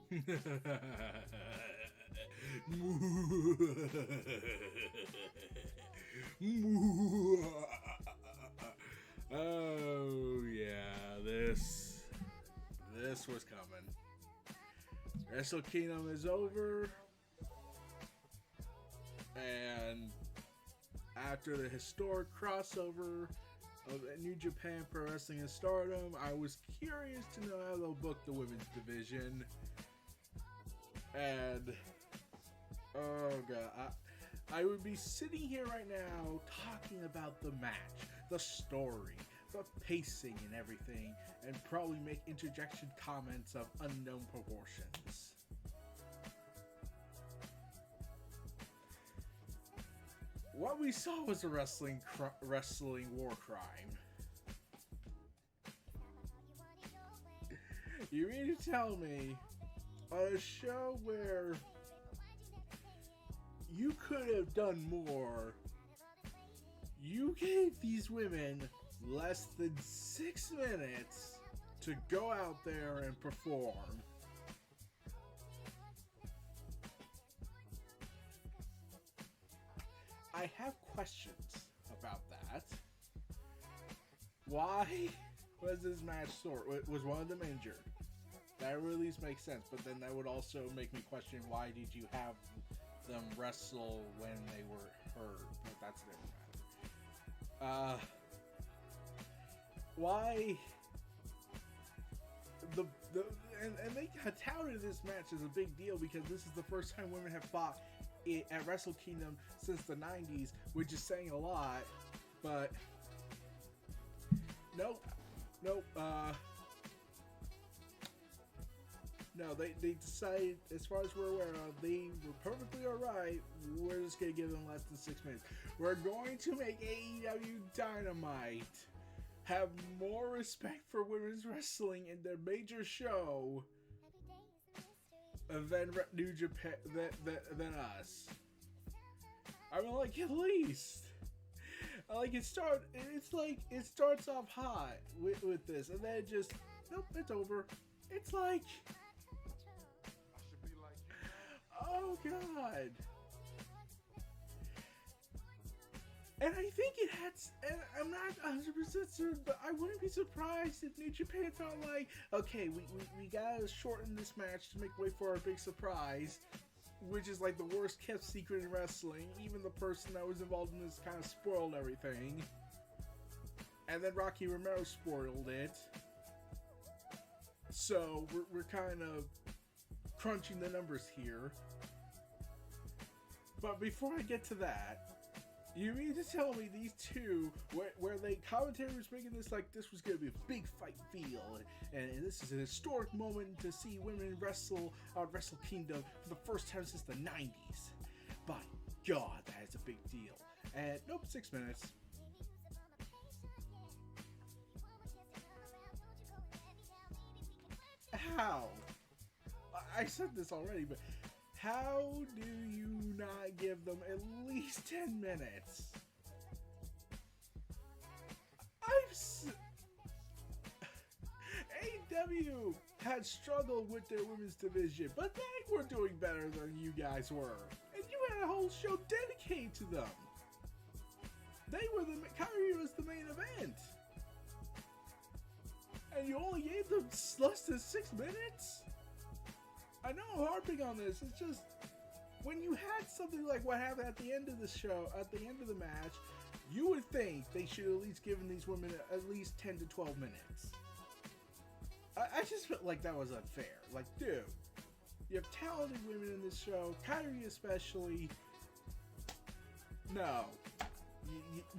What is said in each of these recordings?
Oh yeah, this was coming. Wrestle Kingdom is over, and after the historic crossover of New Japan Pro Wrestling and Stardom, I was curious to know how they'll book the women's division. And oh god, I would be sitting here right now talking about the match, the story, the pacing and everything, and probably make interjection comments of unknown proportions. What we saw was a wrestling war crime. You mean to tell me, on a show where you could have done more, you gave these women less than 6 minutes to go out there and perform? I have questions about that. Why was this match short? Was one of them injured? That would at least make sense, but then that would also make me question, why did you have them wrestle when they were hurt? But that's a different matter. Why and they touted this match as a big deal because this is the first time women have fought at Wrestle Kingdom since the 90s, which is saying a lot, but nope. No, they decided, as far as we're aware of, they were perfectly alright. We're just going to give them less than 6 minutes. We're going to make AEW Dynamite have more respect for women's wrestling in their major show than New Japan, than us. I mean, like, at least. Like, it starts off hot with this, and then it just, nope, it's over. It's like, oh god. And I think it had, and I'm not 100% certain, but I wouldn't be surprised if New Japan thought like, okay, we gotta shorten this match to make way for our big surprise, which is like the worst kept secret in wrestling. Even the person that was involved in this kind of spoiled everything. And then Rocky Romero spoiled it. So we're kind of crunching the numbers here. But before I get to that, you mean to tell me these two, where the commentary was making this like this was going to be a big fight feel, and this is a historic moment to see women wrestle on Wrestle Kingdom for the first time since the 90s. By God, that is a big deal. And nope, 6 minutes. How? I said this already, but how do you not give them at least 10 minutes? AEW had struggled with their women's division, but they were doing better than you guys were. And you had a whole show dedicated to them. Kairi was the main event. And you only gave them less than 6 minutes? I know I'm harping on this. It's just, when you had something like what happened at the end of the show, at the end of the match, you would think they should at least given these women at least 10 to 12 minutes. I just felt like that was unfair. Like, dude, you have talented women in this show, Kairi especially. No.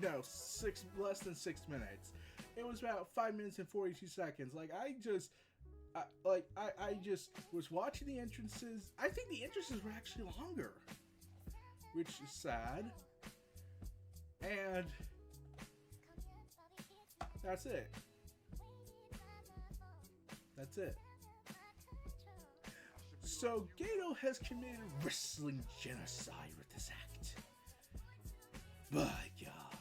No, less than 6 minutes. It was about 5 minutes and 42 seconds. Like, I just was watching the entrances. I think the entrances were actually longer, which is sad. And that's it. That's it. So Gato has committed wrestling genocide with this act. By God.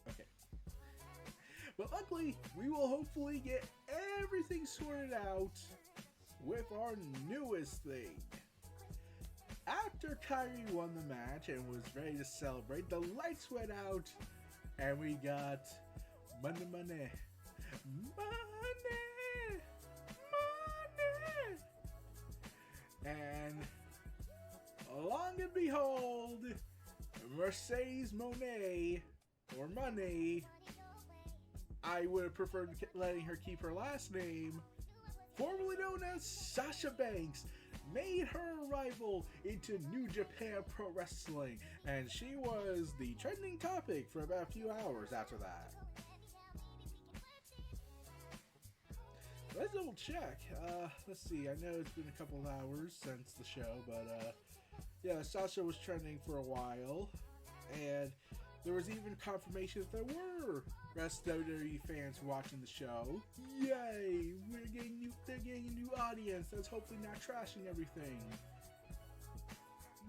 Okay. But luckily, we will hopefully get everything sorted out with our newest thing. After Kairi won the match and was ready to celebrate, the lights went out and we got Mone. And long and behold, Mercedes Mone, or Money, I would have preferred letting her keep her last name, formerly known as Sasha Banks, made her arrival into New Japan Pro Wrestling, and she was the trending topic for about a few hours after that. Let's double check. Let's see. I know it's been a couple of hours since the show, but yeah, Sasha was trending for a while, and there was even confirmation that there were WWE fans watching the show. Yay! They're getting a new audience that's hopefully not trashing everything.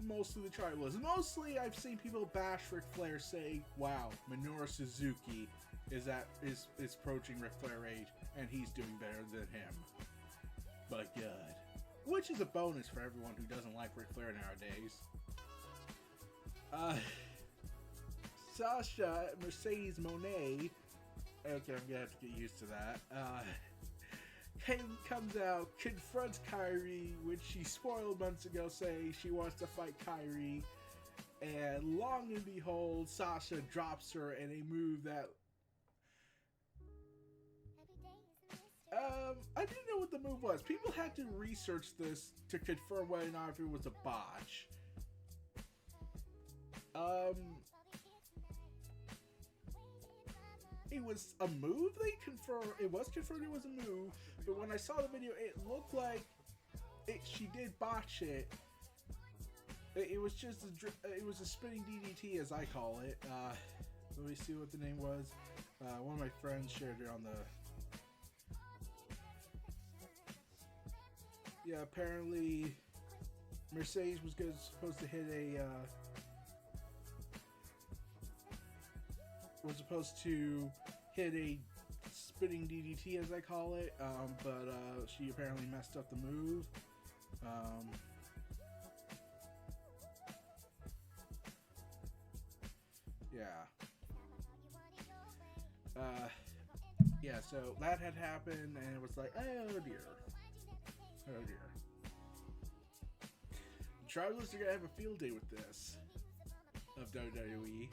Mostly the tribalists. Mostly, I've seen people bash Ric Flair, say, "Wow, Minoru Suzuki is approaching Ric Flair age, and he's doing better than him." But good, which is a bonus for everyone who doesn't like Ric Flair nowadays. Sasha, Mercedes Mone, okay, I'm gonna have to get used to that, comes out, confronts Kairi, which she spoiled months ago, saying she wants to fight Kairi, and long and behold, Sasha drops her in a move that, I didn't know what the move was. People had to research this to confirm whether or not if it was a botch. It was a move. It was confirmed it was a move, but when I saw the video, it looked like she did botch it. It was just it was a spinning DDT, as I call it. Let me see what the name was. One of my friends shared it on the. Yeah, apparently Mercedes was supposed to hit a. Was supposed to hit a spinning DDT, as I call it, but she apparently messed up the move. Yeah, so that had happened, and it was like, oh dear. The Tribalists are gonna have a field day with this of WWE.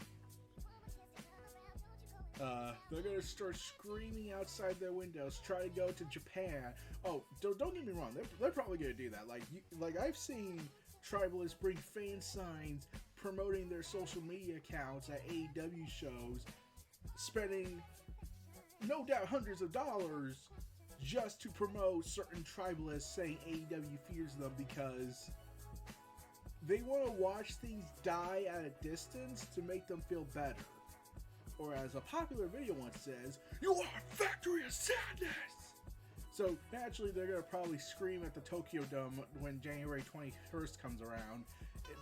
They're gonna start screaming outside their windows, try to go to Japan. Oh, don't get me wrong, they're probably gonna do that. Like I've seen Tribalists bring fan signs promoting their social media accounts at AEW shows, spending no doubt hundreds of dollars just to promote certain Tribalists, saying AEW fears them because they want to watch things die at a distance to make them feel better. Or as a popular video once says, "You are a factory of sadness!" So naturally they're going to probably scream at the Tokyo Dome when January 21st comes around.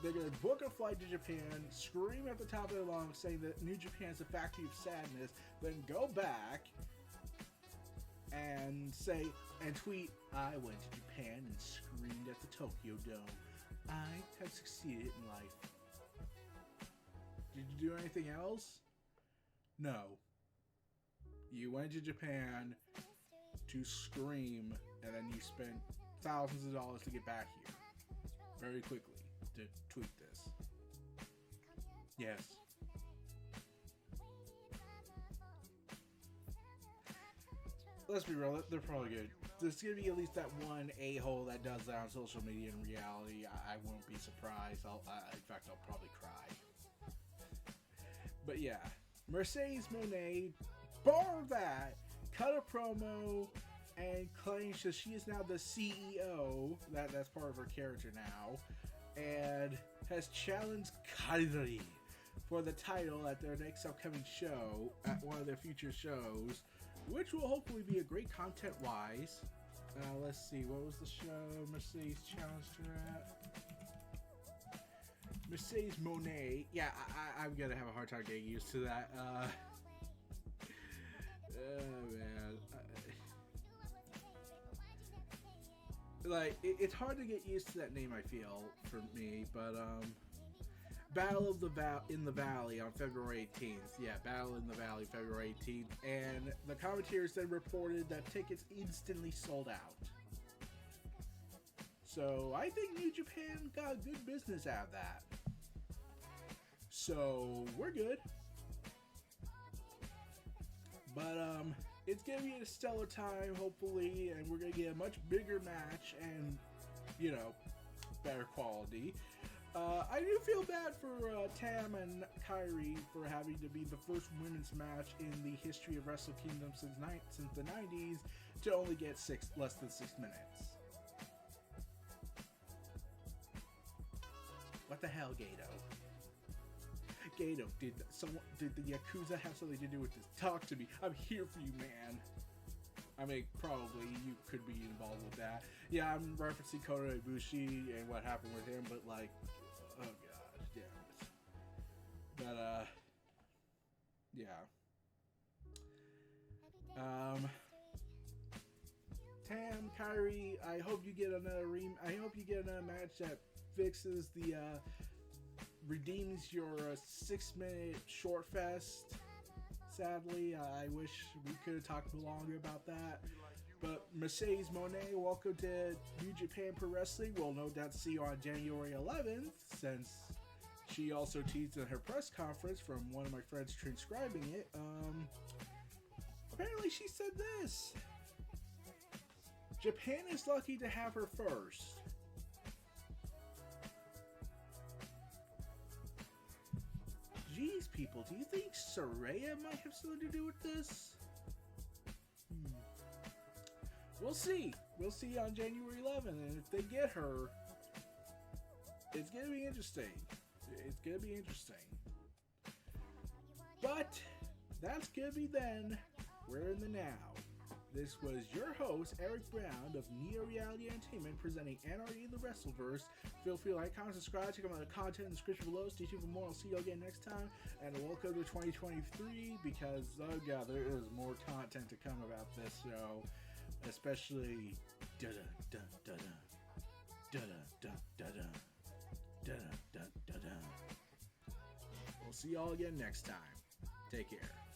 They're going to book a flight to Japan, scream at the top of their lungs saying that New Japan is a factory of sadness, then go back and tweet, "I went to Japan and screamed at the Tokyo Dome. I have succeeded in life." Did you do anything else? No. You went to Japan to scream, and then you spent thousands of dollars to get back here very quickly to tweet this. Yes. Let's be real, they're probably good. There's going to be at least that one a-hole that does that on social media in reality. I won't be surprised. In fact, I'll probably cry. But yeah. Mercedes Mone, bar that, cut a promo and claims that she is now the CEO, that's part of her character now, and has challenged Kairi for the title at their next upcoming show, at one of their future shows, which will hopefully be a great content-wise. Let's see, what was the show Mercedes challenged her at? Mercedes Mone, yeah, I'm gonna have a hard time getting used to that. Man. Like, it's hard to get used to that name, I feel, for me, but, Battle of the in the Valley on February 18th. Yeah, Battle in the Valley, February 18th. And the commentators then reported that tickets instantly sold out. So, I think New Japan got good business out of that. So, we're good. But, it's going to be a stellar time, hopefully, and we're going to get a much bigger match and, you know, better quality. I do feel bad for Tam and Kairi for having to be the first women's match in the history of Wrestle Kingdom since the 90s to only get less than 6 minutes. What the hell, Gato? Gato, did the Yakuza have something to do with this? Talk to me. I'm here for you, man. I mean, probably you could be involved with that. Yeah, I'm referencing Kota Ibushi and what happened with him, but like, oh god, damn it. But yeah. Tam, Kairi, I hope you get another match that fixes the redeems your 6-minute short fest. Sadly, I wish we could have talked longer about that. But Mercedes Mone, welcome to New Japan Pro Wrestling. We'll no doubt see you on January 11th, since she also teased in her press conference from one of my friends transcribing it. Apparently she said this: Japan is lucky to have her first. Jeez, people, do you think Saraya might have something to do with this? We'll see. We'll see on January 11th, and if they get her, it's going to be interesting. It's going to be interesting. But that's going to be then. We're in the now. This was your host, Eric Brown of Neo Reality Entertainment, presenting NRE in the WrestleVerse. Feel free to like, comment, subscribe, check out the content in the description below. Stay tuned for more. I'll see you again next time. And welcome to 2023, because, oh god, there is more content to come about this show. Especially, We'll see y'all again next time. Take care.